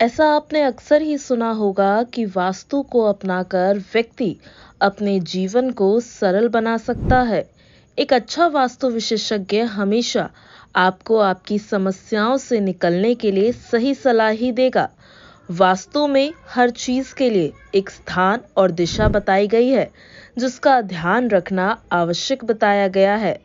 ऐसा आपने अक्सर ही सुना होगा कि वास्तु को अपनाकर व्यक्ति अपने जीवन को सरल बना सकता है। एक अच्छा वास्तु विशेषज्ञ हमेशा आपको आपकी समस्याओं से निकलने के लिए सही सलाह ही देगा। वास्तु में हर चीज के लिए एक स्थान और दिशा बताई गई है, जिसका ध्यान रखना आवश्यक बताया गया है।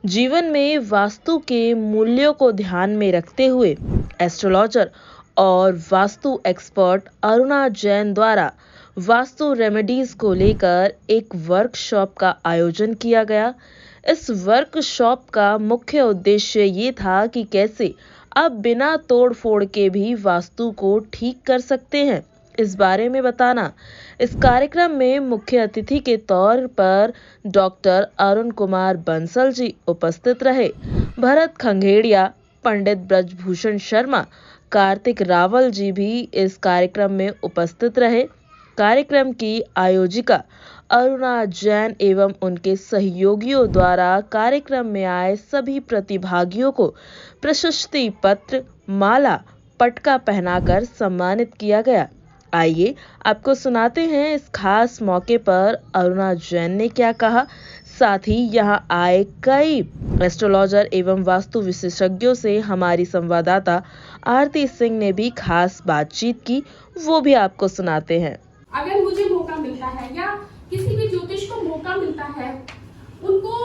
जीवन में वास्तु के मूल्यों को ध्यान में रखते हुए एस्ट्रोलॉजर और वास्तु एक्सपर्ट अरुणा जैन द्वारा वास्तु रेमेडीज को लेकर एक वर्कशॉप का आयोजन किया गया। इस वर्कशॉप का मुख्य उद्देश्य ये था कि कैसे आप बिना तोड़ फोड़ के भी वास्तु को ठीक कर सकते हैं, इस बारे में बताना। इस कार्यक्रम में मुख्य अतिथि के तौर पर डॉक्टर अरुण कुमार बंसल जी उपस्थित रहे। भरत खंगेड़िया, पंडित ब्रजभूषण शर्मा, कार्तिक रावल जी भी इस कार्यक्रम में उपस्थित रहे। कार्यक्रम की आयोजिका अरुणा जैन एवं उनके सहयोगियों द्वारा कार्यक्रम में आए सभी प्रतिभागियों को प्रशस्ति पत्र, माला, पटका पहनाकर सम्मानित किया गया। आइए आपको सुनाते हैं इस खास मौके पर अरुणा जैन ने क्या कहा। साथ ही यहाँ आए कई एस्ट्रोलॉजर एवं वास्तु विशेषज्ञों से हमारी संवाददाता आरती सिंह ने भी खास बातचीत की, वो भी आपको सुनाते हैं। अगर मुझे मौका मिलता है या किसी भी ज्योतिष को मौका मिलता है, उनको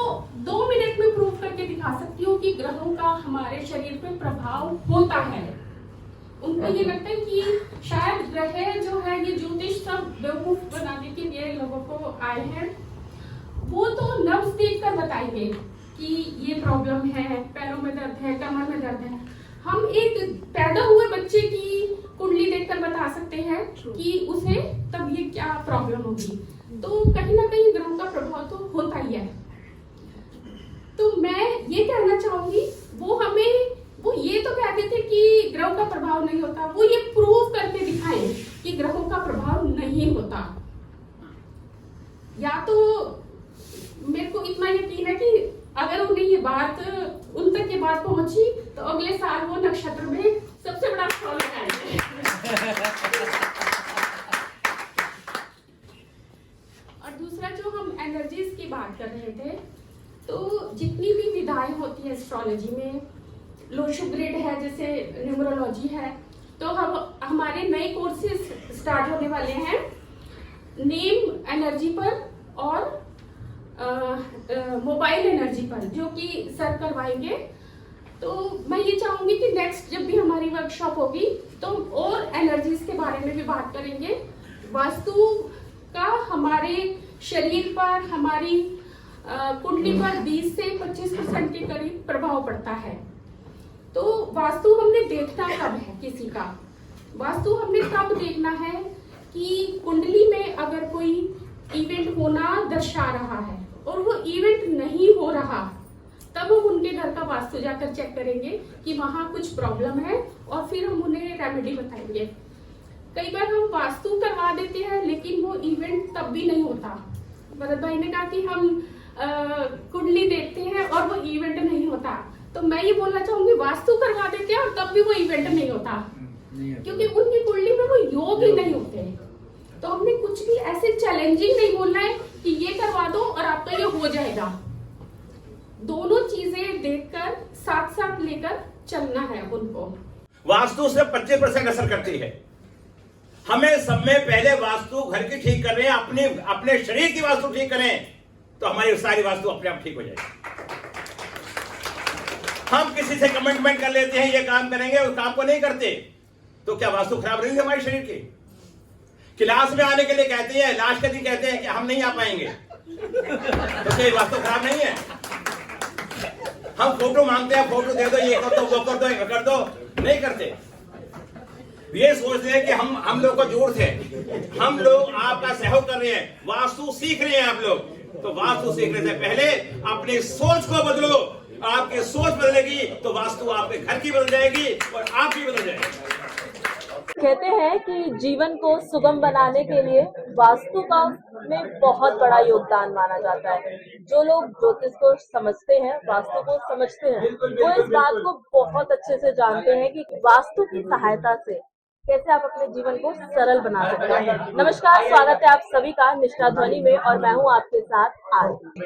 2 मिनट में प्रूव करके दिखा सकती हूँ कि ग्रहों का हमारे शरीर पे प्रभाव होता है। उनको ये लगता है कि शायद ग्रह जो है ये ज्योतिष सब बेवकूफ बनाने के लिए लोगों को आए हैं। वो तो नब्ज देख कर बताएंगे कि ये प्रॉब्लम है, पैरों में दर्द है, कमर में दर्द है। हम एक पैदा हुए बच्चे की कुंडली देखकर बता सकते हैं कि उसे तब ये क्या प्रॉब्लम होगी। तो कहीं ना कहीं ग्रहों का प्रभाव तो होता ही है। तो मैं ये कहना चाहूंगी, वो ये तो कहते थे कि ग्रहों का प्रभाव नहीं होता, वो ये प्रूव करके दिखाएं कि ग्रहों का प्रभाव नहीं होता। या तो मेरे को इतना यकीन है कि अगर उन्हें ये बात उन तक ये बात पहुंची तो अगले साल वो नक्षत्र में सबसे बड़ा स्टॉल लगाएंगे। और दूसरा, जो हम एनर्जीज की बात कर रहे थे, तो जितनी भी विधाएं होती है एस्ट्रोलॉजी में, लोशु ग्रिड है, जैसे न्यूमरोलॉजी है, तो हम हमारे नए कोर्सेज स्टार्ट होने वाले हैं नेम एनर्जी पर और मोबाइल एनर्जी पर, जो कि सर करवाएंगे। तो मैं ये चाहूंगी कि नेक्स्ट जब भी हमारी वर्कशॉप होगी तो और एनर्जीज के बारे में भी बात करेंगे। वास्तु का हमारे शरीर पर, हमारी कुंडली पर 20 से 25% के करीब प्रभाव पड़ता है। तो वास्तु हमने देखना कब है किसी का? वास्तु हमने तब देखना है कि कुंडली में अगर कोई इवेंट होना दर्शा रहा है और वो इवेंट नहीं हो रहा, तब हम उनके घर का वास्तु जाकर चेक करेंगे कि वहां कुछ प्रॉब्लम है और फिर हम उन्हें रेमेडी बताएंगे। कई बार हम वास्तु करवा देते हैं लेकिन वो इवेंट तब भी नहीं होता। भरत भाई ने कहा कि हम कुंडली देखते हैं और वो इवेंट नहीं होता, तो मैं ये बोलना चाहूंगी वास्तु करवा देते हैं और तब भी वो इवेंट नहीं होता, क्योंकि उनकी कुंडली में वो योग ही नहीं होते। तो हमने कुछ भी ऐसे चैलेंजिंग नहीं बोलना है कि ये करवा दो और आपका ये हो जाएगा। दोनों चीजें देखकर साथ साथ लेकर चलना है उनको। वास्तु से 25% असर करती है। हमें सब में पहले वास्तु घर की ठीक कर रहे हैं, अपने शरीर की वास्तु ठीक करें तो हमारी सारी वास्तु अपने आप ठीक हो जाएगी। हम किसी से कमिटमेंट कर लेते हैं ये काम करेंगे, उस काम को नहीं करते, तो क्या वास्तु खराब रही हमारे शरीर की? क्लास में आने के लिए कहते हैं, लास्ट के दिन कहते हैं कि हम नहीं आ पाएंगे, तो क्या वास्तु खराब नहीं है? हम फोटो मांगते हैं, फोटो दे दो, ये कर दो, वो कर दो, ये कर दो, नहीं करते। ये सोचते हैं कि हम लोग को जोर थे, हम लोग आपका सहयोग कर रहे हैं, वास्तु सीख रहे हैं आप लोग। तो वास्तु सीखने से पहले अपनी सोच को बदलो। आपकी सोच बदलेगी तो वास्तु आपके घर की बदल जाएगी और आप भी बदल जाएगी। कहते हैं कि जीवन को सुगम बनाने के लिए वास्तु का में बहुत बड़ा योगदान माना जाता है। जो लोग ज्योतिष को समझते हैं, वास्तु को समझते हैं, वो इस बात को बहुत अच्छे से जानते हैं कि वास्तु की सहायता से कैसे आप अपने जीवन को सरल बना सकते हैं। नमस्कार, स्वागत है आप सभी का निष्ठा ध्वनि में और मैं हूं आपके साथ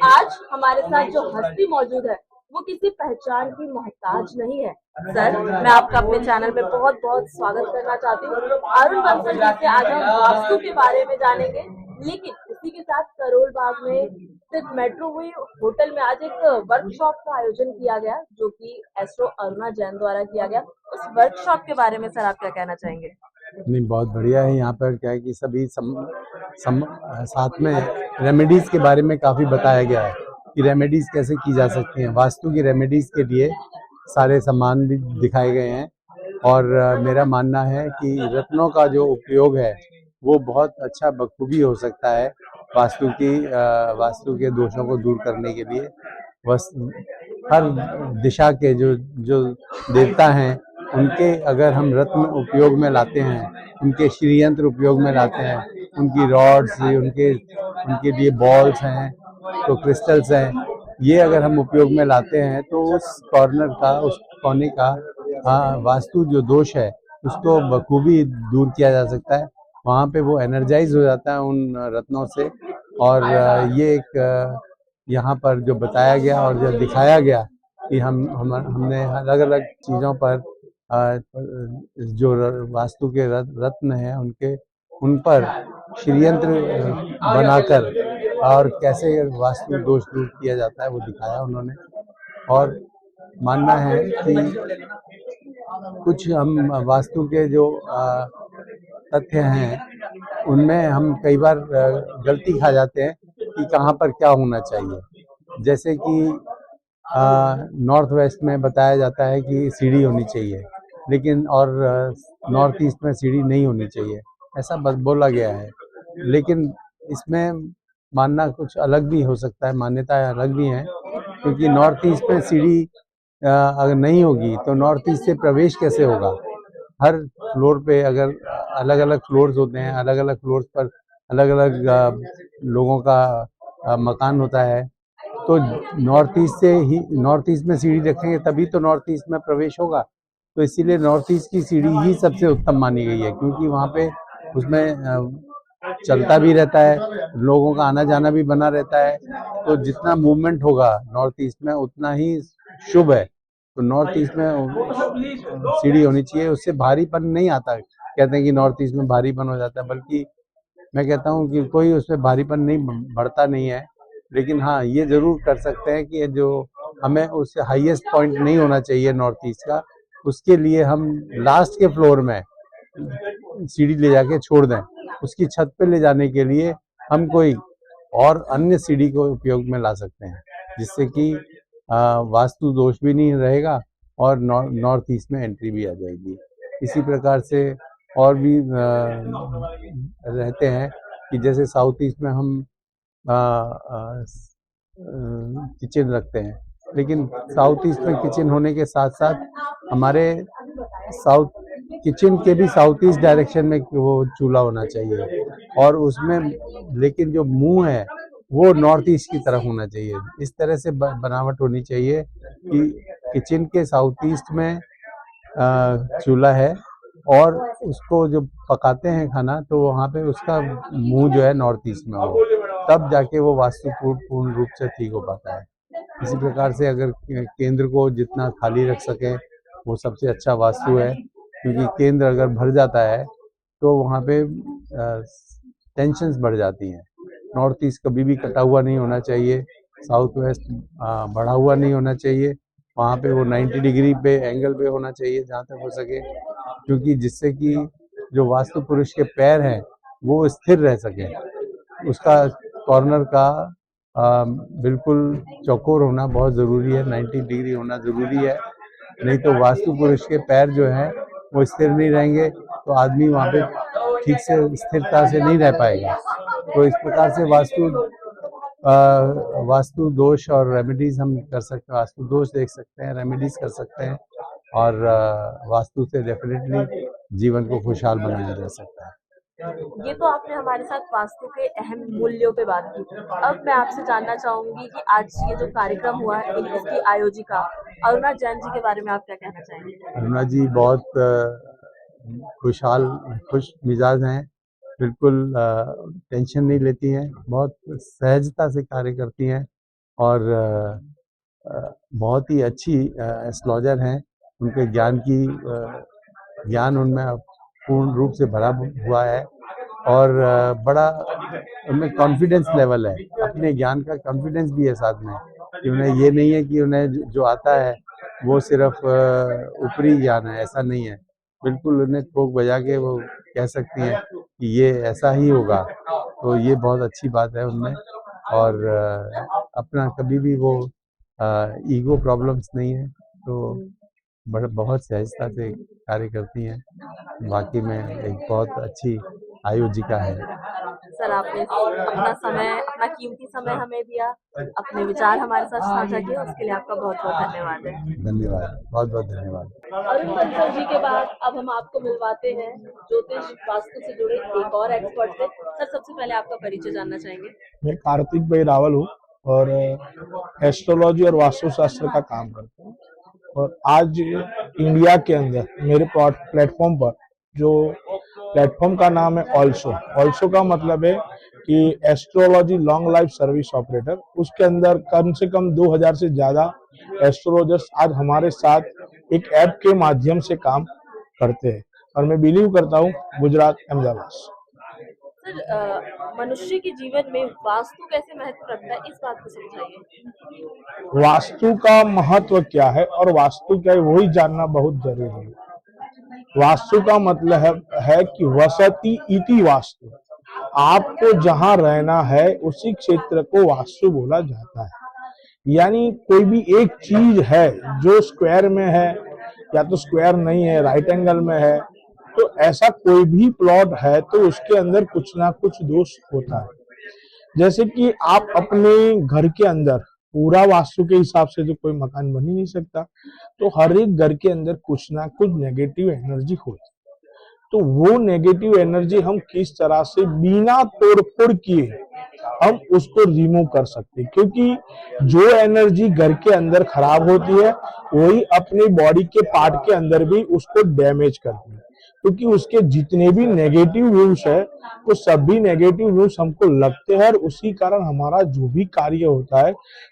आज हमारे साथ जो हस्ती मौजूद है वो किसी पहचान की मोहताज नहीं है। सर, मैं आपका अपने चैनल में बहुत बहुत स्वागत करना चाहती हूँ। अरुण बंसल जी से आज हम वास्तु के बारे में जानेंगे, लेकिन इसी के साथ करोल बाग में स्थित मेट्रोवेव होटल में आज एक वर्कशॉप का आयोजन किया गया, जो कि एस्ट्रो अरुणा जैन द्वारा किया गया। उस वर्कशॉप के बारे में सर आप क्या कहना चाहेंगे? नहीं, बहुत बढ़िया है। यहाँ पर क्या है कि सभी साथ में रेमेडीज के बारे में काफ़ी बताया गया है कि रेमेडीज कैसे की जा सकती हैं। वास्तु की रेमेडीज के लिए सारे सामान भी दिखाए गए हैं और मेरा मानना है कि रत्नों का जो उपयोग है वो बहुत अच्छा बखूबी हो सकता है वास्तु के दोषों को दूर करने के लिए। हर दिशा के जो जो देवता हैं उनके अगर हम रत्न उपयोग में लाते हैं, उनके श्रीयंत्र उपयोग में लाते हैं, उनकी रॉड्स, उनके लिए बॉल्स हैं, तो क्रिस्टल्स हैं, ये अगर हम उपयोग में लाते हैं तो उस कोने का वास्तु जो दोष है उसको बखूबी दूर किया जा सकता है। वहाँ पे वो एनर्जाइज हो जाता है उन रत्नों से। और ये एक यहाँ पर जो बताया गया और जो दिखाया गया कि हमने अलग अलग चीज़ों पर जो वास्तु के रत्न हैं उन पर श्रीयंत्र बनाकर और कैसे वास्तु दोष दूर किया जाता है वो दिखाया उन्होंने। और मानना है कि कुछ हम वास्तु के जो तथ्य हैं उनमें हम कई बार गलती खा जाते हैं कि कहाँ पर क्या होना चाहिए। जैसे कि नॉर्थ वेस्ट में बताया जाता है कि सीढ़ी होनी चाहिए, लेकिन और नॉर्थ ईस्ट में सीढ़ी नहीं होनी चाहिए, ऐसा बोला गया है। लेकिन इसमें मानना कुछ अलग भी हो सकता है, मान्यताएं अलग भी हैं, क्योंकि नॉर्थ ईस्ट में सीढ़ी अगर नहीं होगी तो नॉर्थ ईस्ट से प्रवेश कैसे होगा। हर फ्लोर पे अगर अलग अलग फ्लोर्स होते हैं, अलग अलग फ्लोर्स पर अलग अलग लोगों का मकान होता है, तो नॉर्थ ईस्ट में सीढ़ी रखेंगे तभी तो नॉर्थ ईस्ट में प्रवेश होगा। तो इसीलिए नॉर्थ ईस्ट की सीढ़ी ही सबसे उत्तम मानी गई है, क्योंकि वहाँ पे उसमें चलता भी रहता है, लोगों का आना जाना भी बना रहता है, तो जितना मूवमेंट होगा नॉर्थ ईस्ट में उतना ही शुभ है। तो नॉर्थ ईस्ट में सीढ़ी होनी चाहिए, उससे भारीपन नहीं आता। कहते हैं कि नॉर्थ ईस्ट में भारीपन हो जाता है, बल्कि मैं कहता हूँ कि कोई उसमें भारीपन नहीं बढ़ता नहीं है। लेकिन हाँ, ये जरूर कर सकते हैं कि जो हमें उससे हाईएस्ट पॉइंट नहीं होना चाहिए नॉर्थ ईस्ट का, उसके लिए हम लास्ट के फ्लोर में सीढ़ी ले जाके छोड़ दें। उसकी छत पे ले जाने के लिए हम कोई और अन्य सीढ़ी को उपयोग में ला सकते हैं, जिससे कि वास्तु दोष भी नहीं रहेगा और नॉर्थ ईस्ट में एंट्री भी आ जाएगी। इसी प्रकार से और भी रहते हैं कि जैसे साउथ ईस्ट में हम किचन रखते हैं, लेकिन साउथ ईस्ट में किचन होने के साथ साथ हमारे किचन के भी साउथ ईस्ट डायरेक्शन में वो चूल्हा होना चाहिए, और उसमें लेकिन जो मुंह है वो नॉर्थ ईस्ट की तरफ होना चाहिए। इस तरह से बनावट होनी चाहिए कि किचन के साउथ ईस्ट में चूल्हा है और उसको जो पकाते हैं खाना, तो वहाँ पे उसका मुंह जो है नॉर्थ ईस्ट में हो, तब जाके वो वास्तु पूर्ण रूप से ठीक हो पाता है। इसी प्रकार से अगर केंद्र को जितना खाली रख सके वो सबसे अच्छा वास्तु है, क्योंकि केंद्र अगर भर जाता है तो वहाँ पे टेंशन्स बढ़ जाती हैं। नॉर्थ ईस्ट कभी भी कटा हुआ नहीं होना चाहिए, साउथ वेस्ट बढ़ा हुआ नहीं होना चाहिए, वहाँ पे वो 90 डिग्री पे एंगल पे होना चाहिए जहाँ तक हो सके, क्योंकि जिससे कि जो वास्तु पुरुष के पैर हैं वो स्थिर रह सके। उसका कॉर्नर का बिल्कुल चौकोर होना बहुत ज़रूरी है, 90 डिग्री होना ज़रूरी है, नहीं तो वास्तु पुरुष के पैर जो हैं वो स्थिर नहीं रहेंगे तो आदमी वहाँ पे ठीक से स्थिरता से नहीं रह पाएगा। तो इस प्रकार से वास्तु दोष और रेमेडीज हम कर सकते हैं, वास्तु दोष देख सकते हैं, रेमेडीज कर सकते हैं, और वास्तु से डेफिनेटली जीवन को खुशहाल बनाया जा सकता है। ये तो आपने हमारे साथ वास्तु के अहम मूल्यों पे बात की। अब मैं आपसे जानना चाहूंगी कि आज ये जो कार्यक्रम हुआ है इसकी आयोजिका अरुणा जैन जी के बारे में आप क्या कहना चाहेंगे? अरुणा जी बहुत खुशहाल, खुश मिजाज हैं, बिल्कुल टेंशन नहीं लेती हैं, बहुत सहजता से कार्य करती हैं और बहुत ही अच्छी एस्ट्रोलॉजर हैं। उनके ज्ञान उनमें पूर्ण रूप से भरा हुआ है और बड़ा उनमें कॉन्फिडेंस लेवल है, अपने ज्ञान का कॉन्फिडेंस भी है साथ में, कि उन्हें ये नहीं है कि उन्हें जो आता है वो सिर्फ ऊपरी ज्ञान है, ऐसा नहीं है। बिल्कुल उन्हें ठोक बजा के वो कह सकती हैं कि ये ऐसा ही होगा, तो ये बहुत अच्छी बात है उनमें। और अपना कभी भी वो ईगो प्रॉब्लम्स नहीं है, तो बहुत सहजता से कार्य करती हैं। वाकई में एक बहुत अच्छी आयोजिका है। सर, आपने अपना समय, अपना कीमती समय हमें दिया, अपने विचार हमारे साथ साझा किए, उसके लिए आपका बहुत बहुत धन्यवाद है। धन्यवाद, बहुत बहुत धन्यवाद। अरुण बंसल जी के बाद अब हम आपको मिलवाते हैं ज्योतिष वास्तु से जुड़े एक और एक्सपर्ट से। सर, सबसे पहले आपका परिचय जानना चाहेंगे। मैं कार्तिक भाई रावल हूँ और एस्ट्रोलॉजी और वास्तुशास्त्र का काम करता हूँ। और आज इंडिया के अंदर मेरे प्लेटफॉर्म पर, जो प्लेटफॉर्म का नाम है ऑल्सो का मतलब है कि astrology long life service operator, उसके अंदर कम से कम 2000 से ज्यादा एस्ट्रोलॉजर्स आज हमारे साथ एक ऐप के माध्यम से काम करते हैं और मैं बिलीव करता हूँ गुजरात, अहमदाबाद। सर, मनुष्य के जीवन में वास्तु कैसे महत्व रखता है, इस बात को समझाइए। वास्तु का महत्व क्या है और वास्तु क्या है, वही जानना बहुत जरूरी है। वास्तु का मतलब है कि वसति इति वास्तु, आपको जहां रहना है उसी क्षेत्र को वास्तु बोला जाता है। यानी कोई भी एक चीज है जो स्क्वायर में है या तो स्क्वायर नहीं है, राइट एंगल में है, तो ऐसा कोई भी प्लॉट है तो उसके अंदर कुछ ना कुछ दोष होता है। जैसे कि आप अपने घर के अंदर पूरा वास्तु के हिसाब से तो कोई मकान बन ही नहीं सकता, तो हर एक घर के अंदर कुछ ना कुछ नेगेटिव एनर्जी होती है। तो वो नेगेटिव एनर्जी हम किस तरह से बिना तोड़फोड़ किए हम उसको रिमूव कर सकते हैं, क्योंकि जो एनर्जी घर के अंदर खराब होती है वही अपने बॉडी के पार्ट के अंदर भी उसको डैमेज करती है। क्योंकि उसके जितने भी नेगेटिव व्यूज है वो सभी नेगेटिव व्यूज हमको लगते हैं और उसी कारण हमारा जो भी कार्य होता है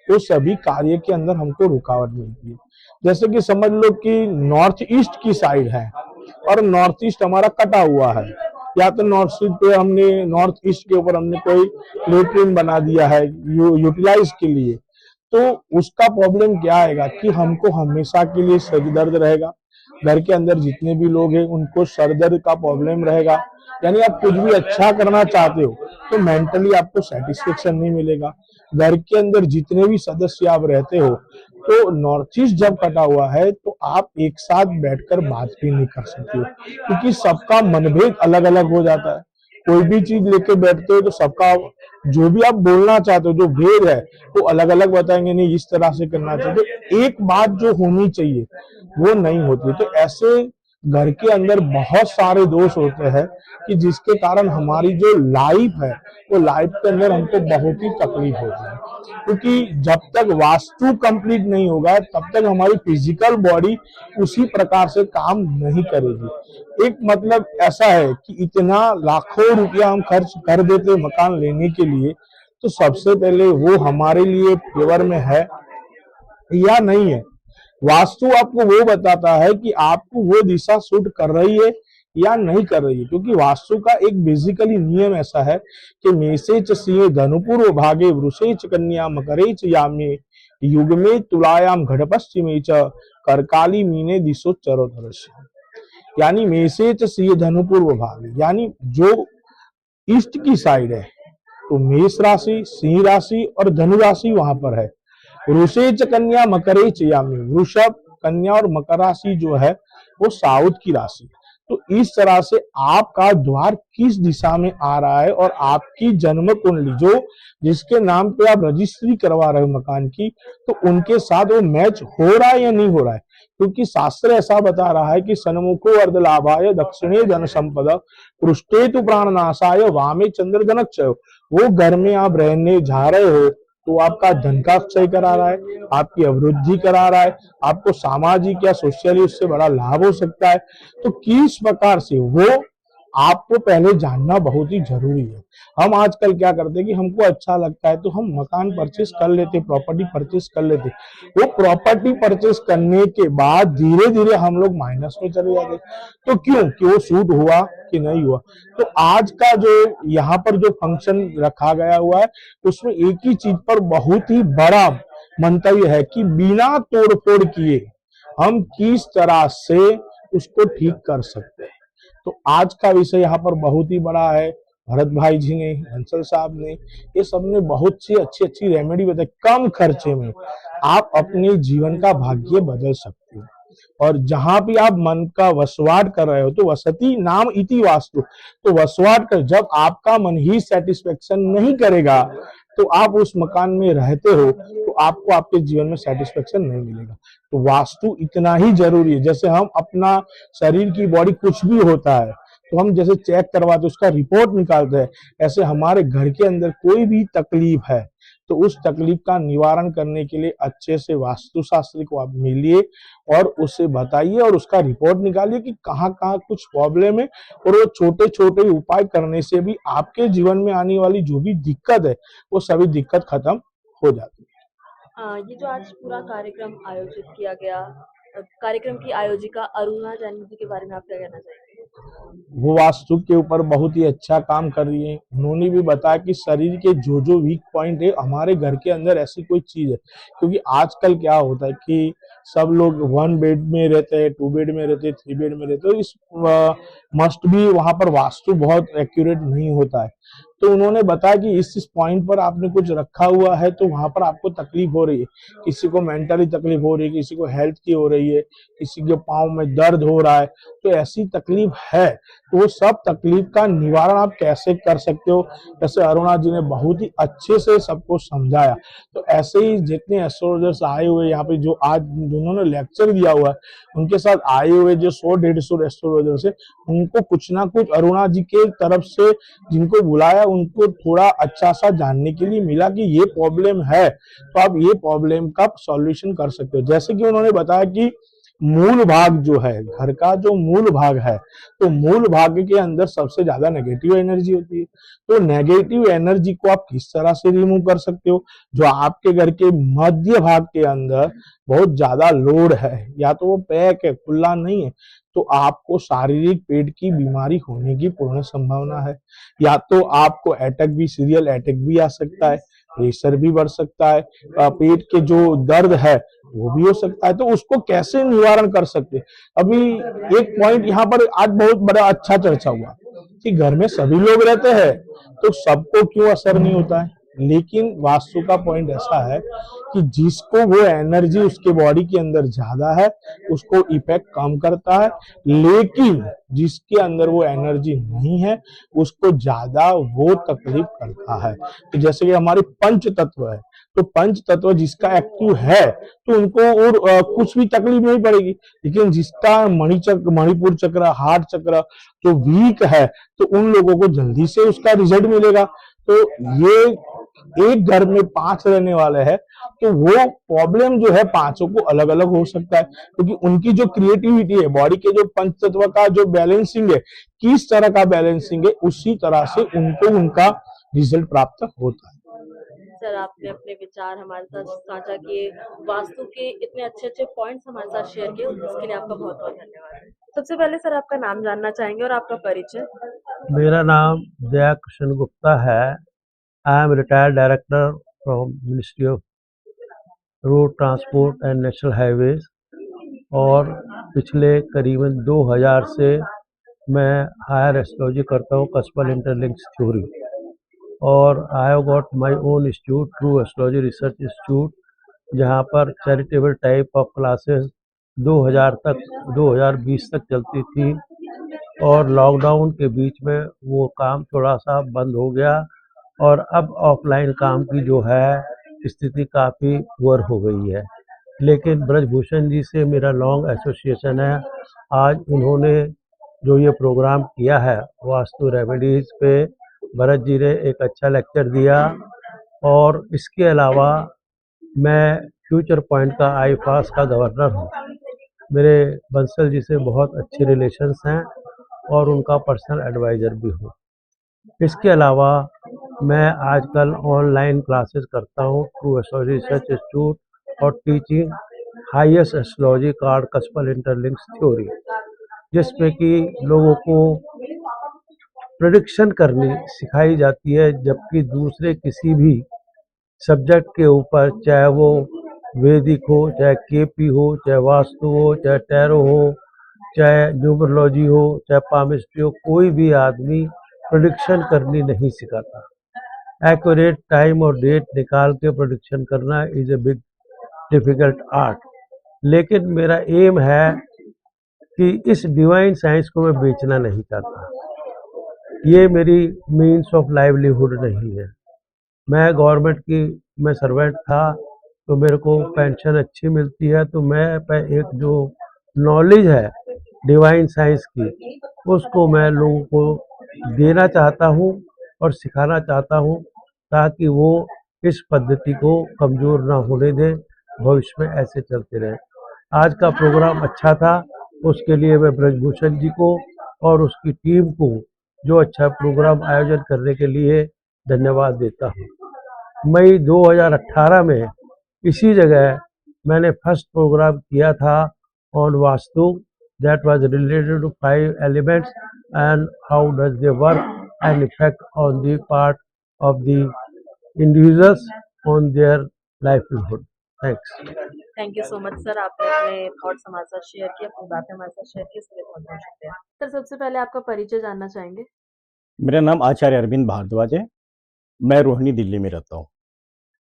वो सभी कार्य के अंदर हमको रुकावट मिलती है। जैसे कि समझ लो कि नॉर्थ ईस्ट की साइड है और नॉर्थ ईस्ट हमारा कटा हुआ है, या तो नॉर्थ ईस्ट पे हमने नॉर्थ ईस्ट के ऊपर हमने कोई लेट्रिन बना दिया है यूटिलाइज के लिए, तो उसका प्रॉब्लम क्या आएगा कि हमको हमेशा के लिए सर दर्द रहेगा। घर के अंदर जितने भी लोग हैं उनको सर दर्द का प्रॉब्लम रहेगा। यानी आप कुछ भी अच्छा करना चाहते हो तो मेंटली आपको सेटिस्फेक्शन नहीं मिलेगा। घर के अंदर जितने भी सदस्य आप रहते हो, तो नॉर्थ ईस्ट जब कटा हुआ है तो आप एक साथ बैठकर बात भी नहीं कर सकते हो, क्योंकि सबका मनभेद अलग अलग हो जाता है। कोई भी चीज लेके बैठते हो तो सबका जो भी आप बोलना चाहते हो, जो भेद है वो अलग अलग बताएंगे, नहीं इस तरह से करना चाहिए। तो एक बात जो होनी चाहिए वो नहीं होती। तो ऐसे घर के अंदर बहुत सारे दोष होते हैं कि जिसके कारण हमारी जो लाइफ है वो लाइफ के अंदर हमको बहुत ही तकलीफ होती है, क्योंकि जब तक वास्तु कंप्लीट नहीं होगा तब तक हमारी फिजिकल बॉडी उसी प्रकार से काम नहीं करेगी। एक मतलब ऐसा है कि इतना लाखों रुपया हम खर्च कर देते मकान लेने के लिए, तो सबसे पहले वो हमारे लिए फेवर में है या नहीं है। वास्तु आपको वो बताता है कि आपको वो दिशा सूट कर रही है या नहीं कर रही है, क्योंकि वास्तु का एक बेसिकली नियम ऐसा है कि मेषे च सिंहे धनुपूर्व भागे, वृषे च कन्या मकरे च यामे, युग्मे तुलायाम घट पश्चिमे च, करकाली मीने दिशो चरोतरस्य। यानी मेषे च सिंह धनुपूर्व भागे, यानी जो ईस्ट की साइड है तो मेष राशि, सिंह राशि और धनु राशि वहां पर है। वृषे च कन्या मकरे च यामी, वृषभ, कन्या और मकर राशि जो है वो साउथ की राशि। तो इस तरह से आपका द्वार किस दिशा में आ रहा है और आपकी जन्म कुंडली जो जिसके नाम पे आप रजिस्ट्री करवा रहे हो मकान की, तो उनके साथ वो मैच हो रहा है या नहीं हो रहा है। क्योंकि शास्त्र ऐसा बता रहा है कि सन्मुखो अर्धलाभाय, दक्षिणे धन संपदा, पृष्ठे तु प्राणनाशाय, वामे चंद्र जनक। वो घर में आप रहने जा रहे हो तो आपका धन का क्षय करा रहा है, आपकी अवरुद्धि करा रहा है, आपको सामाजिक या सोशली उससे बड़ा लाभ हो सकता है। तो किस प्रकार से वो आपको पहले जानना बहुत ही जरूरी है। हम आजकल क्या करते हैं कि हमको अच्छा लगता है तो हम मकान परचेस कर लेते, प्रॉपर्टी परचेस कर लेते। वो प्रॉपर्टी परचेस करने के बाद धीरे धीरे हम लोग माइनस में चले जाते। तो क्यों कि वो सूट हुआ कि नहीं हुआ। तो आज का जो यहाँ पर जो फंक्शन रखा गया हुआ है उसमें एक ही चीज पर बहुत ही बड़ा मंतव्य है कि बिना तोड़फोड़ किए हम किस तरह से उसको ठीक कर सकते हैं। तो आज का विषय यहाँ पर बहुत ही बड़ा है। भरत भाई जी ने, हंसल साहब ने, ये सब ने बहुत सी अच्छी अच्छी रेमेडी बताई। कम खर्चे में आप अपने जीवन का भाग्य बदल सकते हो। और जहां भी आप मन का वसवाट कर रहे हो तो वसति नाम इति वास्तु, तो वसवाट कर, जब आपका मन ही सेटिस्फेक्शन नहीं करेगा तो आप उस मकान में रहते हो तो आपको आपके जीवन में सेटिस्फेक्शन नहीं मिलेगा। तो वास्तु इतना ही जरूरी है। जैसे हम अपना शरीर की बॉडी कुछ भी होता है तो हम जैसे चेक करवाते उसका रिपोर्ट निकालते हैं, ऐसे हमारे घर के अंदर कोई भी तकलीफ है तो उस तकलीफ का निवारण करने के लिए अच्छे से वास्तुशास्त्री को आप मिलिए और उससे बताइए और उसका रिपोर्ट निकालिए कि कहाँ कहाँ कुछ प्रॉब्लम है। और वो छोटे छोटे उपाय करने से भी आपके जीवन में आने वाली जो भी दिक्कत है वो सभी दिक्कत खत्म हो जाती है। ये जो आज पूरा कार्यक्रम आयोजित किया गया, कार्यक्रम की आयोजिका अरुणा जैन जी के बारे में आप क्या कहना चाहेंगे? वो वास्तु के ऊपर बहुत ही अच्छा काम कर रही है। उन्होंने भी बताया कि शरीर के जो जो वीक पॉइंट है हमारे घर के अंदर ऐसी कोई चीज है, क्योंकि आजकल क्या होता है कि सब लोग 1 बेड में रहते हैं, 2 बेड में रहते हैं, 3 बेड में रहते हैं। तो इस मस्ट भी वहां पर वास्तु बहुत एक्यूरेट नहीं होता है। तो उन्होंने बताया कि इस पॉइंट पर आपने कुछ रखा हुआ है तो वहां पर आपको तकलीफ हो रही है। किसी को मेंटली तकलीफ हो रही है, किसी को हेल्थ की हो रही है, किसी के पाँव में दर्द हो रहा है, तो ऐसी तकलीफ है तो वो सब तकलीफ का निवारण आप कैसे कर सकते हो, जैसे अरुणा जी ने बहुत ही अच्छे से सबको समझाया। तो ऐसे ही जितने एस्ट्रोलॉजर्स आए हुए यहाँ पे जो आज जिन्होंने लेक्चर दिया हुआ है उनके साथ आए हुए जो 100-150 एस्ट्रोलॉजर्स है उनको कुछ ना कुछ अरुणा जी के तरफ से जिनको बुलाया उनको थोड़ा अच्छा सा जानने के लिए मिला कि ये प्रॉब्लम है तो आप ये प्रॉब्लम का सॉल्यूशन कर सकते हो। जैसे कि उन्होंने बताया कि मूल भाग जो है घर का, जो मूल भाग है तो मूल भाग के अंदर सबसे ज्यादा नेगेटिव एनर्जी होती है। तो नेगेटिव एनर्जी को आप किस तरह से रिमूव कर सकते हो। जो आपके घर के मध्य भाग के अंदर बहुत ज्यादा लोड है या तो वो पैक है, खुला नहीं है, तो आपको शारीरिक पेट की बीमारी होने की पूर्ण संभावना है। या तो आपको अटैक भी, सीरियल अटैक भी आ सकता है, प्रेशर भी बढ़ सकता है, पेट के जो दर्द है वो भी हो सकता है। तो उसको कैसे निवारण कर सकते हैं। अभी एक पॉइंट यहाँ पर आज बहुत बड़ा अच्छा चर्चा हुआ कि घर में सभी लोग रहते हैं तो सबको क्यों असर नहीं होता है, लेकिन वास्तु का पॉइंट ऐसा है कि जिसको वो एनर्जी उसके बॉडी के अंदर ज्यादा है उसको इफेक्ट कम करता है, लेकिन जिसके अंदर वो एनर्जी नहीं है उसको ज्यादा वो तकलीफ करता है। तो जैसे कि हमारे पंच तत्व है तो पंच तत्व जिसका एक्टिव है तो उनको और कुछ भी तकलीफ नहीं पड़ेगी, लेकिन जिसका मणिपुर चक्र, हार्ट चक्र जो वीक है तो उन लोगों को जल्दी से उसका रिजल्ट मिलेगा। तो ये एक घर में 5 रहने वाले हैं तो वो प्रॉब्लम जो है पांचों को अलग अलग हो सकता है, क्योंकि उनकी जो क्रिएटिविटी है, बॉडी के जो पंच तत्व का जो बैलेंसिंग है, किस तरह का बैलेंसिंग है, उसी तरह से उनको उनका रिजल्ट प्राप्त होता है। सर, आपने अपने विचार हमारे साथ साझा किए, वास्तु के इतने अच्छे अच्छे पॉइंट्स हमारे साथ शेयर किए, इसके लिए आपका बहुत बहुत धन्यवाद। सबसे पहले सर आपका नाम जानना चाहेंगे और आपका परिचय। मेरा नाम दया कृष्ण गुप्ता है। I am retired director from ministry of road transport and national highways और पिछले करीबन 2000 से मैं हायर एस्ट्रोलॉजी करता हूँ, कस्पल इंटरलिंक्स थ्योरी, और I have got my own institute, true astrology research institute, जहाँ पर चैरिटेबल टाइप ऑफ क्लासेस 2020 तक चलती थी और लॉकडाउन के बीच में वो काम थोड़ा सा बंद हो गया और अब ऑफलाइन काम की जो है स्थिति काफ़ी पुअर हो गई है। लेकिन ब्रजभूषण जी से मेरा लॉन्ग एसोसिएशन है। आज उन्होंने जो ये प्रोग्राम किया है वास्तु रेमेडीज़ पे, भरत जी ने एक अच्छा लेक्चर दिया और इसके अलावा मैं फ्यूचर पॉइंट का आईफास का गवर्नर हूँ। मेरे बंसल जी से बहुत अच्छे रिलेशंस हैं और उनका पर्सनल एडवाइज़र भी हूँ। इसके अलावा मैं आजकल ऑनलाइन क्लासेस करता हूँ थ्रू एस्ट्रोलॉजी रिसर्च इंस्टीट्यूट और teaching highest astrology card cuspal interlinks theory, जिसमें कि लोगों को प्रेडिक्शन करनी सिखाई जाती है, जबकि दूसरे किसी भी सब्जेक्ट के ऊपर, चाहे वो वैदिक हो, चाहे केपी हो, चाहे वास्तु हो, चाहे टैरो हो, चाहे न्यूमरोलॉजी हो, चाहे पामिस्ट्री हो, कोई भी आदमी प्रेडिक्शन करनी नहीं सिखाता। एक्यूरेट टाइम और डेट निकाल के प्रेडिक्शन करना is a big difficult art. लेकिन मेरा एम है कि इस डिवाइन साइंस को मैं बेचना नहीं चाहता। ये मेरी मीन्स ऑफ लाइवलीहुड नहीं है। मैं गवर्नमेंट की मैं सर्वेंट था, तो मेरे को पेंशन अच्छी मिलती है, तो मैं एक जो नॉलेज है डिवाइन साइंस की, उसको मैं लोगों को देना चाहता हूँ और सिखाना चाहता हूँ, ताकि वो इस पद्धति को कमज़ोर ना होने दें, भविष्य में ऐसे चलते रहे। आज का प्रोग्राम अच्छा था, उसके लिए मैं ब्रजभूषण जी को और उसकी टीम को जो अच्छा प्रोग्राम आयोजन करने के लिए धन्यवाद देता हूँ। मई 2018 में इसी जगह मैंने फर्स्ट प्रोग्राम किया था on vastu, that was related to 5 elements and how does they work and effect on the part of the individuals on their livelihood. Thanks. Thank you so much sir, आपने अपने थॉट्स हमारे साथ share किए, अपनी बातें हमारे साथ शेयर की, इसके लिए बहुत बहुत शुक्रिया। सर, सबसे पहले आपका परिचय जानना चाहेंगे। मेरा नाम आचार्य अरविंद भारद्वाज है। मैं रोहिणी, दिल्ली में रहता हूँ।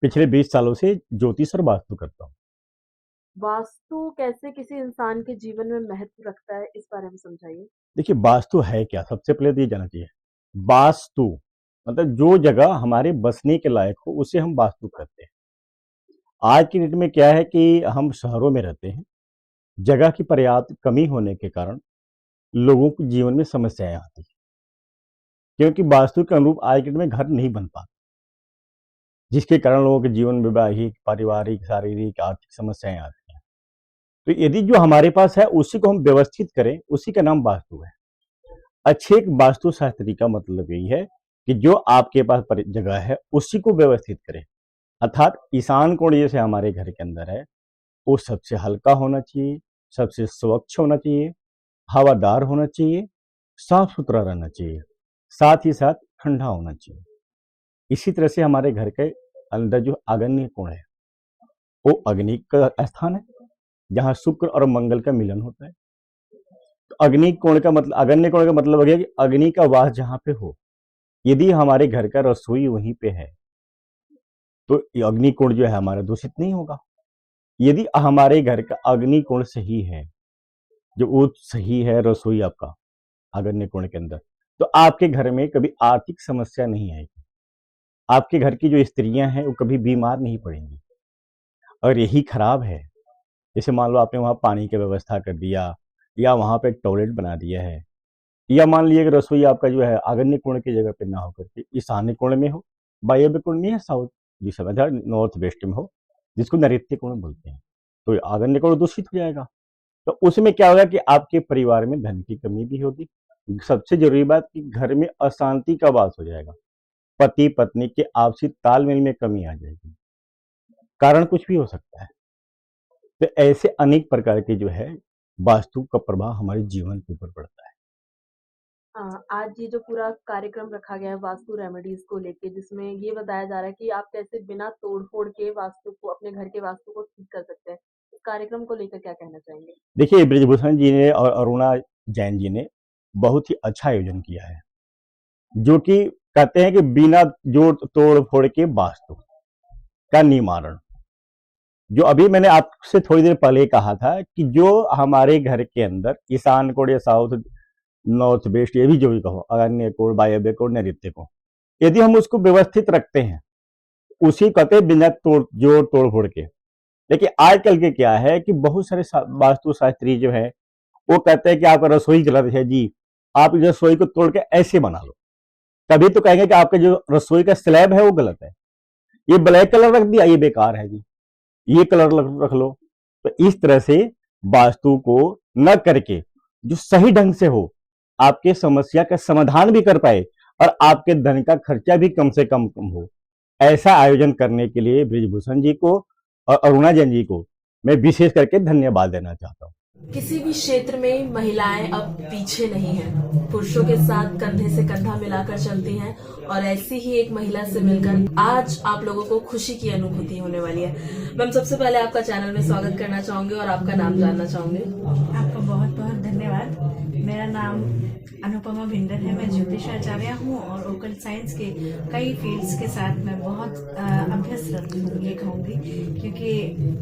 पिछले 20 सालों से ज्योतिष और वास्तु करता हूँ। वास्तु कैसे किसी इंसान के जीवन में महत्व रखता है, इस बारे में समझाइए। देखिए, वास्तु है क्या? सबसे पहले तो ये जानना चाहिए। वास्तु मतलब जो जगह हमारे बसने के लायक हो, उसे हम वास्तु कहते हैं। आज की डेट में क्या है कि हम शहरों में रहते हैं, जगह की पर्याप्त कमी होने के कारण लोगों के जीवन में समस्याएं आती हैं, क्योंकि वास्तु के अनुरूप आज की डेट में घर नहीं बन पाते, जिसके कारण लोगों के जीवन में वैवाहिक, पारिवारिक, शारीरिक, आर्थिक समस्याएं आती हैं। तो यदि जो हमारे पास है उसी को हम व्यवस्थित करें, उसी का नाम वास्तु है। अच्छे एक वास्तु शास्त्री का मतलब यही है कि जो आपके पास जगह है उसी को व्यवस्थित करें। अर्थात ईशान कोण जैसे हमारे घर के अंदर है, वो सबसे हल्का होना चाहिए, सबसे स्वच्छ होना चाहिए, हवादार होना चाहिए, साफ सुथरा रहना चाहिए, साथ ही साथ ठंडा होना चाहिए। इसी तरह से हमारे घर के अंदर जो आग्नेय कोण है, वो अग्नि का स्थान है, जहाँ शुक्र और मंगल का मिलन होता है। तो आग्नेय कोण का मतलब हो गया कि अग्नि का वास जहाँ पे हो। यदि हमारे घर का रसोई वहीं पे है, तो अग्नि कोण जो है हमारा दूषित नहीं होगा। यदि हमारे घर का अग्नि कोण सही है, जो वो सही है रसोई आपका अग्नि कोण के अंदर, तो आपके घर में कभी आर्थिक समस्या नहीं आएगी। आपके घर की जो स्त्रियां हैं वो कभी बीमार नहीं पड़ेंगी। और यही खराब है, जैसे मान लो आपने वहाँ पानी की व्यवस्था कर दिया, या वहाँ पे टॉयलेट बना दिया है, या मान लीजिए कि रसोई आपका जो है आग्नेय कोण की जगह पे ना होकर के ईशान्य कोण में हो, वायव्य कोण में या साउथ दिशा में, नॉर्थ वेस्ट में हो, जिसको नैऋत्य कोण बोलते हैं, तो आग्नेय कोण दूषित हो जाएगा। तो उसमें क्या होगा कि आपके परिवार में धन की कमी भी होगी। सबसे जरूरी बात कि घर में अशांति का वास हो जाएगा, पति पत्नी के आपसी तालमेल में कमी आ जाएगी। कारण कुछ भी हो सकता है। तो ऐसे अनेक प्रकार के जो है वास्तु का प्रभाव हमारे जीवन के ऊपर पड़ता है। आज ये जो पूरा कार्यक्रम रखा गया है वास्तु रेमेडीज को लेके, जिसमें ये बताया जा रहा है कि आप कैसे बिना तोड़-फोड़ के वास्तु को, अपने घर के वास्तु को ठीक कर सकते हैं। इस कार्यक्रम को लेकर क्या कहना चाहेंगे? देखिए, ब्रिजभूषण जी ने और अरुणा जैन जी ने बहुत ही अच्छा आयोजन किया है, जो कि कहते हैं कि बिना जोड़ तोड़ फोड़ के वास्तु का निवारण। जो अभी मैंने आपसे थोड़ी देर पहले कहा था कि जो हमारे घर के अंदर ईशान कोण या साउथ, नॉर्थ वेस्ट, ये भी जो भी कहो, आग्नेय कोण, वायव्य कोण, नैऋत्य कोण, यदि हम उसको व्यवस्थित रखते हैं, उसी कहते हैं बिना जोड़ तोड़ फोड़ के। लेकिन आजकल के क्या है कि बहुत सारे वास्तु शास्त्री जो है वो कहते हैं कि आपका रसोई गलत है जी, आप इस रसोई को तोड़ के ऐसे बना लो। तभी तो कहेंगे कि आपका जो रसोई का स्लैब है वो गलत है। ये ब्लैक कलर रख दिया, ये बेकार है जी, ये कलर रख लो। तो इस तरह से वास्तु को न करके जो सही ढंग से हो, आपके समस्या का समाधान भी कर पाए और आपके धन का खर्चा भी कम से कम हो, ऐसा आयोजन करने के लिए बृजभूषण जी को और अरुणा जैन जी को मैं विशेष करके धन्यवाद देना चाहता हूँ। किसी भी क्षेत्र में महिलाएं अब पीछे नहीं हैं, पुरुषों के साथ कंधे से कंधा मिलाकर चलती हैं और ऐसी ही एक महिला से मिलकर आज आप लोगों को खुशी की अनुभूति होने वाली है। मैम, सबसे पहले आपका चैनल में स्वागत करना चाहूंगी और आपका नाम जानना चाहूंगी। आपका बहुत बहुत धन्यवाद। मेरा नाम अनुपमा भिंडर है, मैं ज्योतिषाचार्य हूँ और ओकल साइंस के कई फील्ड्स के साथ मैं बहुत अभ्यस्त हूँ ये कहूँगी, क्योंकि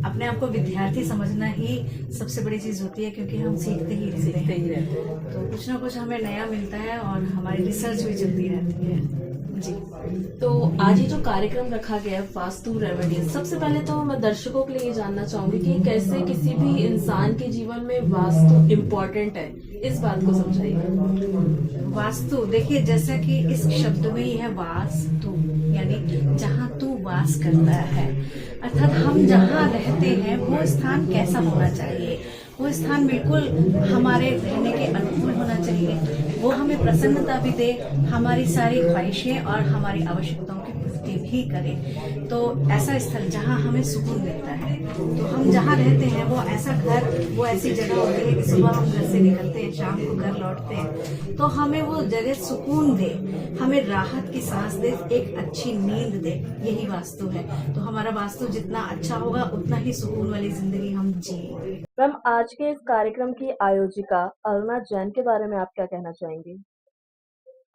अपने आप को विद्यार्थी समझना ही सबसे बड़ी चीज़ होती है, क्योंकि हम सीखते ही रहते हैं। तो कुछ ना कुछ हमें नया मिलता है और हमारी रिसर्च भी चलती रहती है जी। तो आज ये जो कार्यक्रम रखा गया है वास्तु रेमेडीज, सबसे पहले तो मैं दर्शकों के लिए ये जानना चाहूंगी कि कैसे किसी भी इंसान के जीवन में वास्तु इम्पोर्टेंट है, इस बात को समझाइए। वास्तु देखिए, जैसा कि इस शब्द में ही है वास्तु, यानी जहाँ तू वास करता है, अर्थात हम जहाँ रहते हैं वो स्थान कैसा होना चाहिए, वो स्थान बिल्कुल हमारे रहने के अनुकूल होना चाहिए, वो हमें प्रसन्नता भी दे, हमारी सारी ख्वाहिशें और हमारी आवश्यकताओं की पूर्ति भी करे। तो ऐसा स्थल जहाँ हमें सुकून मिलता है, तो हम जहाँ रहते हैं वो ऐसा घर, वो ऐसी जगह होती है कि सुबह हम घर से निकलते हैं, शाम को घर लौटते हैं, तो हमें वो जगह सुकून दे, हमें राहत की सांस दे, एक अच्छी नींद दे, यही वास्तु है। तो हमारा वास्तु जितना अच्छा होगा उतना ही सुकून वाली जिंदगी हम जिएंगे। मैम, आज के इस कार्यक्रम की आयोजिका अरुणा जैन के बारे में आप क्या कहना चाहेंगी?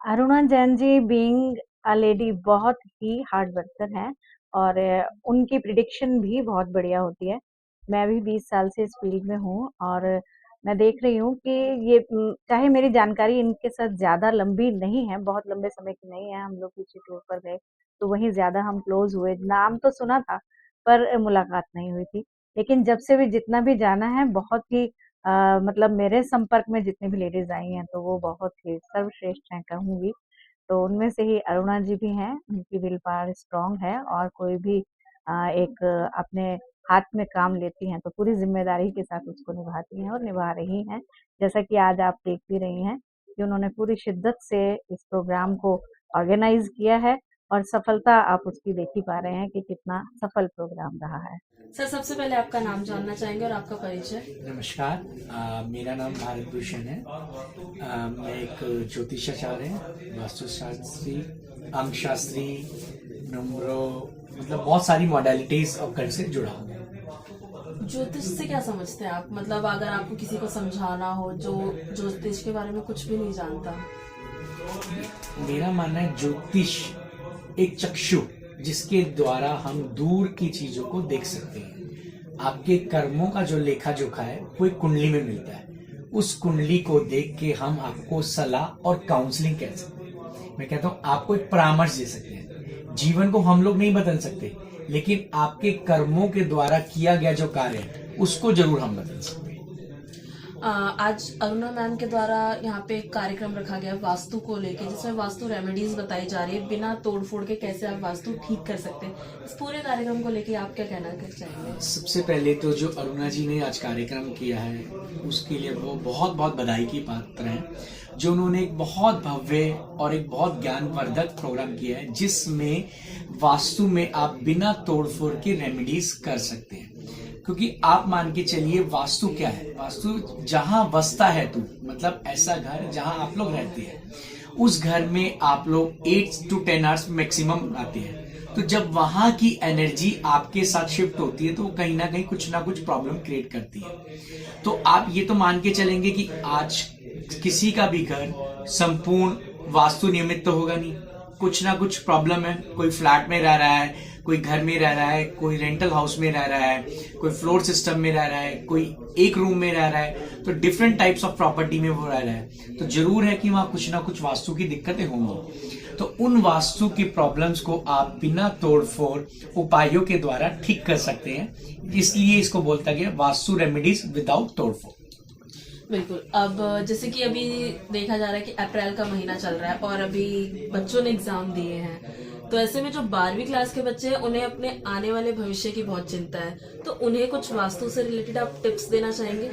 Aruna Jain ji being a lady बहुत ही हार्ड वर्कर हैं और उनकी प्रिडिक्शन भी बहुत बढ़िया होती है। मैं भी 20 साल से इस फील्ड में हूँ और मैं देख रही हूँ कि ये चाहे मेरी जानकारी इनके साथ ज़्यादा लंबी नहीं है, बहुत लंबे समय की नहीं है। हम लोग पीछे टूर पर गए तो वहीं ज़्यादा हम क्लोज हुए, नाम तो सुना था पर मुलाकात नहीं हुई थी। लेकिन जब से भी जितना भी जाना है बहुत ही मतलब मेरे संपर्क में जितनी भी लेडीज आई हैं तो वो बहुत ही सर्वश्रेष्ठ हैं कहूँगी। तो उनमें से ही अरुणा जी भी हैं, उनकी विल पावर स्ट्रांग है और कोई भी एक अपने हाथ में काम लेती हैं तो पूरी जिम्मेदारी के साथ उसको निभाती हैं और निभा रही हैं। जैसा कि आज आप देख भी रही हैं कि उन्होंने पूरी शिद्दत से इस प्रोग्राम को ऑर्गेनाइज किया है और सफलता आप उसकी देख ही पा रहे हैं कि कितना सफल प्रोग्राम रहा है। सर, सबसे पहले आपका नाम जानना चाहेंगे और आपका परिचय। नमस्कार, मेरा नाम भारत भूषण है। मैं एक ज्योतिषाचार्य हूँ, वास्तुशास्त्री, अंकशास्त्री, नुमरो, मतलब बहुत सारी मॉडलिटीज ऑफ से जुड़ा हूँ। ज्योतिष से क्या समझते हैं आप? मतलब अगर आपको किसी को समझाना हो जो ज्योतिष के बारे में कुछ भी नहीं जानता। मेरा मानना है ज्योतिष एक चक्षु जिसके द्वारा हम दूर की चीजों को देख सकते हैं। आपके कर्मों का जो लेखा जोखा है वो एक कुंडली में मिलता है। उस कुंडली को देख के हम आपको सलाह और काउंसलिंग कह सकते हैं। मैं कहता हूँ आपको एक परामर्श दे सकते हैं। जीवन को हम लोग नहीं बदल सकते, लेकिन आपके कर्मों के द्वारा किया गया जो कार्य है उसको जरूर हम बदल सकते हैं। आज अरुणा मैम के द्वारा यहाँ पे एक कार्यक्रम रखा गया वास्तु को लेके, जिसमें वास्तु रेमेडीज बताई जा रही है, बिना तोड़फोड़ के कैसे आप वास्तु ठीक कर सकते हैं। इस पूरे कार्यक्रम को लेके आप क्या कहना चाहेंगे? सबसे पहले तो जो अरुणा जी ने आज कार्यक्रम किया है उसके लिए वो बहुत बहुत बधाई की पात्र हैं, जो उन्होंने एक बहुत भव्य और एक बहुत ज्ञानवर्धक प्रोग्राम किया है, जिसमें वास्तु में आप बिना तोड़फोड़ के रेमेडीज कर सकते हैं। क्योंकि आप मान के चलिए वास्तु क्या है, वास्तु जहां बसता है तू, मतलब ऐसा घर जहां आप लोग रहते हैं, उस घर में आप लोग 8 to 10 आवर्स मैक्सिमम आते हैं। तो जब वहां की एनर्जी आपके साथ शिफ्ट होती है तो कहीं ना कहीं कुछ ना कुछ प्रॉब्लम क्रिएट करती है। तो आप ये तो मान के चलेंगे कि आज किसी का भी घर संपूर्ण वास्तु नियमित तो होगा नहीं, कुछ ना कुछ प्रॉब्लम है। कोई फ्लैट में रह रहा है, कोई घर में रह रहा है, कोई रेंटल हाउस में रह रहा है, कोई फ्लोर सिस्टम में रह रहा है, कोई एक रूम में रह रहा है, तो डिफरेंट टाइप्स ऑफ प्रॉपर्टी में वो रह रहा है। तो जरूर है कि वहां कुछ ना कुछ वास्तु की दिक्कतें होंगी। तो उन वास्तु की प्रॉब्लम्स को आप बिना तोड़फोड़ उपायों के द्वारा ठीक कर सकते हैं। इसलिए इसको बोलता गया वास्तु रेमेडीज विदाउट तोड़फोड़। बिल्कुल। अब जैसे कि अभी देखा जा रहा है कि अप्रैल का महीना चल रहा है और अभी बच्चों ने एग्जाम दिए हैं, तो ऐसे में जो 12वीं क्लास के बच्चे हैं उन्हें अपने आने वाले भविष्य की बहुत चिंता है, तो उन्हें कुछ वास्तु से रिलेटेड आप टिप्स देना चाहेंगे?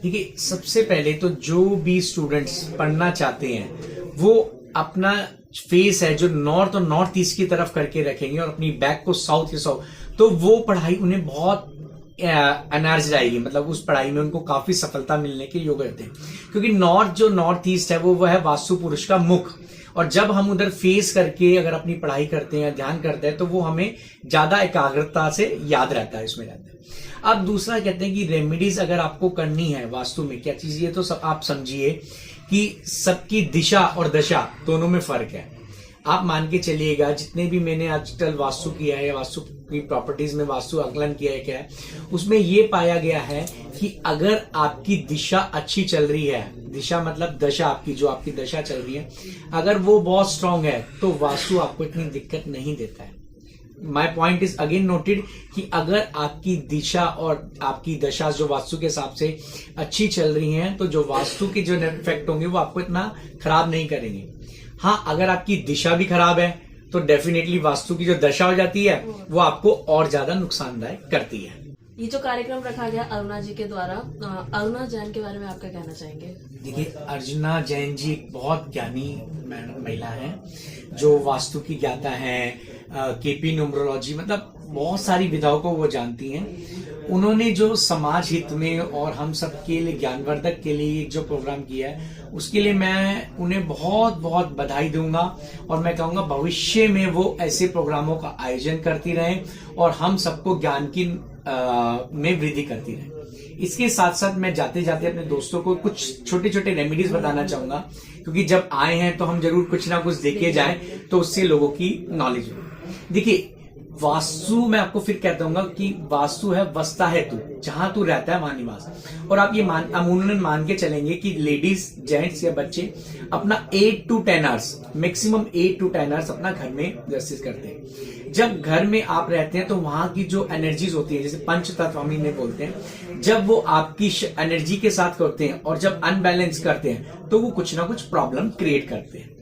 देखिए, सबसे पहले तो जो भी स्टूडेंट्स पढ़ना चाहते हैं वो अपना फेस है जो नॉर्थ और नॉर्थ ईस्ट की तरफ करके रखेंगे और अपनी बैक को साउथ के साउथ, तो वो पढ़ाई उन्हें बहुत एनर्जी आएगी, मतलब उस पढ़ाई में उनको काफी सफलता मिलने के योग रहते हैं। क्योंकि नॉर्थ जो नॉर्थ ईस्ट है वो है वास्तु पुरुष का मुख, और जब हम उधर फेस करके अगर अपनी पढ़ाई करते हैं या ध्यान करते हैं तो वो हमें ज्यादा एकाग्रता से याद रहता है, इसमें रहता है। अब दूसरा कहते हैं कि रेमेडीज अगर आपको करनी है वास्तु में, क्या चीज ये तो सब आप समझिए कि सबकी दिशा और दशा दोनों में फर्क है। आप मान के चलिएगा, जितने भी मैंने आजकल वास्तु किया है या वास्तु की प्रॉपर्टीज में वास्तु आकलन किया है क्या है, उसमें ये पाया गया है कि अगर आपकी दिशा अच्छी चल रही है, दिशा मतलब दशा आपकी, जो आपकी दशा चल रही है, अगर वो बहुत स्ट्रांग है तो वास्तु आपको इतनी दिक्कत नहीं देता है। My point is again noted कि अगर आपकी दिशा और आपकी दशा जो वास्तु के हिसाब से अच्छी चल रही हैं तो जो वास्तु के जो इफेक्ट होंगे वो आपको इतना खराब नहीं करेंगे। हाँ, अगर आपकी दिशा भी खराब है तो डेफिनेटली वास्तु की जो दशा हो जाती है वो आपको और ज्यादा नुकसानदायक करती है। ये जो कार्यक्रम रखा गया अरुणा जी के द्वारा, अरुणा जैन के बारे में आप क्या कहना चाहेंगे? देखिए, अर्जुना जैन जी एक बहुत ज्ञानी महिला है जो वास्तु की ज्ञाता है, केपी न्यूमरोलॉजी, मतलब बहुत सारी विधाओं को वो जानती हैं। उन्होंने जो समाज हित में और हम सबके लिए ज्ञानवर्धक के लिए जो प्रोग्राम किया है उसके लिए मैं उन्हें बहुत बहुत बधाई दूंगा, और मैं कहूंगा भविष्य में वो ऐसे प्रोग्रामों का आयोजन करती रहें और हम सबको ज्ञान की में वृद्धि करती रहे। इसके साथ साथ मैं जाते जाते अपने दोस्तों को कुछ छोटे छोटे रेमेडीज बताना चाहूंगा, क्योंकि जब आए हैं तो हम जरूर कुछ ना कुछ देखे जाएं तो उससे लोगों की नॉलेज हो। देखिए, वास्तु मैं आपको फिर कहता हूँ कि वास्तु है वसता है तू, जहां तू रहता है वहां निवास। और आप ये अमूमन मान के चलेंगे कि लेडीज, जेंट्स या बच्चे अपना 8 to 10 hours, maximum 8 to 10 hours अपना घर में एक्सरसाइज करते हैं। जब घर में आप रहते हैं तो वहां की जो एनर्जीज होती है, जैसे पंच तत्व हम इन्हें बोलते हैं, जब वो आपकी एनर्जी के साथ करते हैं और जब अनबैलेंस करते हैं तो वो कुछ ना कुछ प्रॉब्लम क्रिएट करते हैं।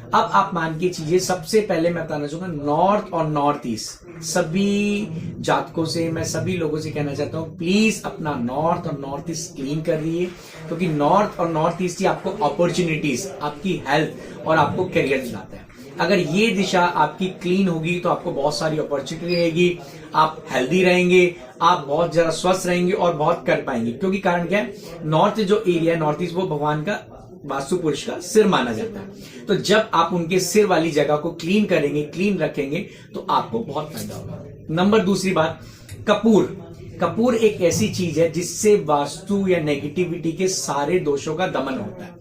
अब आप मान के चीजिए, सबसे पहले मैं बताना चाहूंगा नॉर्थ और नॉर्थ ईस्ट सभी जातकों से, मैं सभी लोगों से कहना चाहता हूं प्लीज अपना नॉर्थ और नॉर्थ ईस्ट क्लीन कर रही है, क्योंकि नॉर्थ और नॉर्थ ईस्ट ही आपको अपॉर्चुनिटीज, आपकी हेल्थ और आपको करियर दिलाता है। अगर ये दिशा आपकी क्लीन होगी तो आपको बहुत सारी अपॉर्चुनिटी रहेगी, आप हेल्दी रहेंगे, आप बहुत ज्यादा स्वस्थ रहेंगे और बहुत कर पाएंगे। क्योंकि कारण क्या है, नॉर्थ जो एरिया है, नॉर्थ ईस्ट, वो भगवान का वास्तु पुरुष का सिर माना जाता है। तो जब आप उनके सिर वाली जगह को क्लीन करेंगे, क्लीन रखेंगे तो आपको बहुत फायदा होगा। नंबर दूसरी बात, कपूर एक ऐसी चीज है जिससे वास्तु या नेगेटिविटी के सारे दोषों का दमन होता है।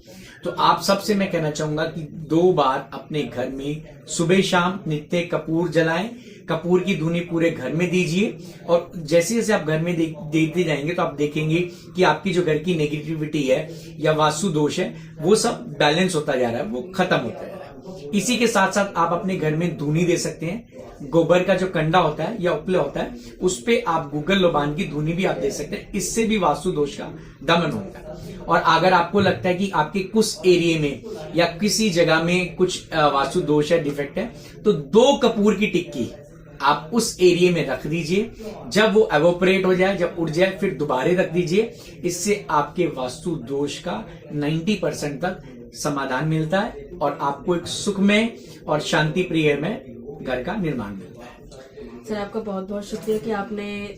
तो आप सबसे मैं कहना चाहूंगा कि 2 बार अपने घर में सुबह शाम नित्य कपूर जलाएं, कपूर की धुनी पूरे घर में दीजिए, और जैसे जैसे आप घर में देखते जाएंगे तो आप देखेंगे कि आपकी जो घर की नेगेटिविटी है या वास्तु दोष है वो सब बैलेंस होता जा रहा है, वो खत्म होता जा रहा है। इसी के साथ साथ आप अपने घर में धुनी दे सकते हैं, गोबर का जो कंडा होता है या उपले होता है उस पे आप गूगल लोबान की धुनी भी आप दे सकते हैं, इससे भी वास्तु दोष का दमन होता है। और अगर आपको लगता है कि आपके कुछ एरिया में या किसी जगह में कुछ वास्तु दोष है, डिफेक्ट है, तो 2 कपूर की टिक्की आप उस एरिया में रख दीजिए। जब वो एवोपरेट हो जाए, जब उड़ जाए, फिर दोबारा रख दीजिए। इससे आपके वास्तु दोष का 90% तक समाधान मिलता है और आपको एक सुखमय और शांति प्रिय में घर का निर्माण मिलता है। सर, आपका बहुत बहुत शुक्रिया कि आपने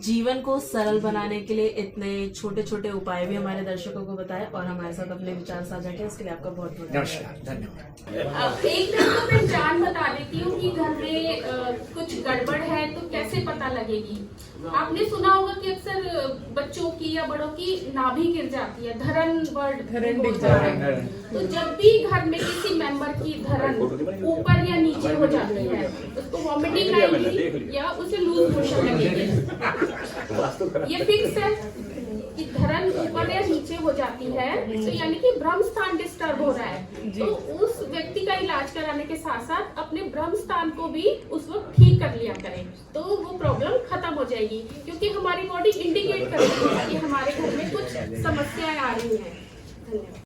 जीवन को सरल बनाने के लिए इतने छोटे छोटे उपाय भी हमारे दर्शकों को बताए और हमारे साथ अपने विचार साझा किए, उसके लिए आपका बहुत बहुत नमस्कार, धन्यवाद। एक दिन को मैं जान बता देती हूँ कि घर में कुछ गड़बड़ है तो कैसे पता लगेगी। आपने सुना होगा कि अक्सर बच्चों की या बड़ों की नाभि गिर जाती है, धरन बोलता है। तो जब भी घर में किसी मेंबर की धरन ऊपर या नीचे हो जाती है, उसको वॉमिटिंग आएगी या उसे लूज मोशन लगेगी। ये फिक्स है कि धरन ऊपर या नीचे हो जाती है तो यानी कि ब्रह्म स्थान डिस्टर्ब हो रहा है। तो उस व्यक्ति का इलाज कराने के साथ साथ अपने ब्रह्म स्थान को भी उस वक्त ठीक कर लिया करें, तो वो प्रॉब्लम खत्म हो जाएगी। क्योंकि हमारी बॉडी इंडिकेट करती है कि हमारे घर में कुछ समस्याएं आ रही हैं। धन्यवाद।